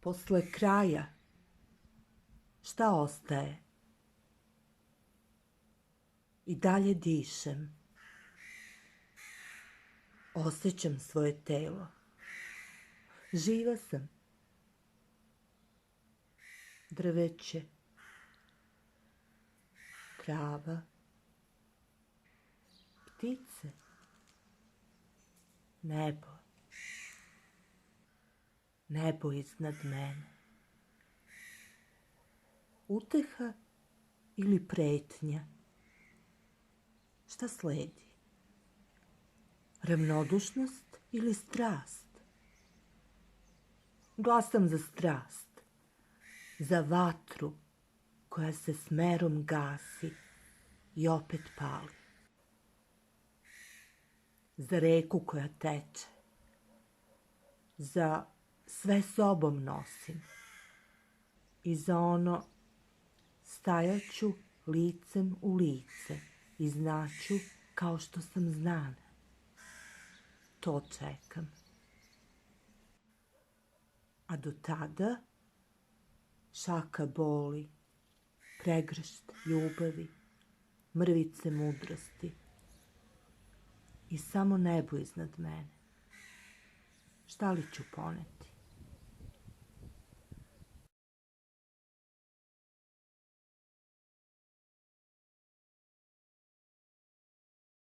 Posle kraja, šta ostaje? I dalje dišem. Osjećam svoje telo. Živa sam. Drveće, trava, ptice, nebo. Nebo iznad mene. Uteha ili pretnja? Šta sledi? Ravnodušnost ili strast? Glasam za strast, za vatru koja se smerom gasi i opet pali. Za reku koja teče, za sve sobom nosim i za ono stajaću licem u lice i znaću kao što sam znana. To čekam. A do tada šaka boli, pregršt ljubavi, mrvice mudrosti i samo nebo iznad mene. Šta li ću poneti?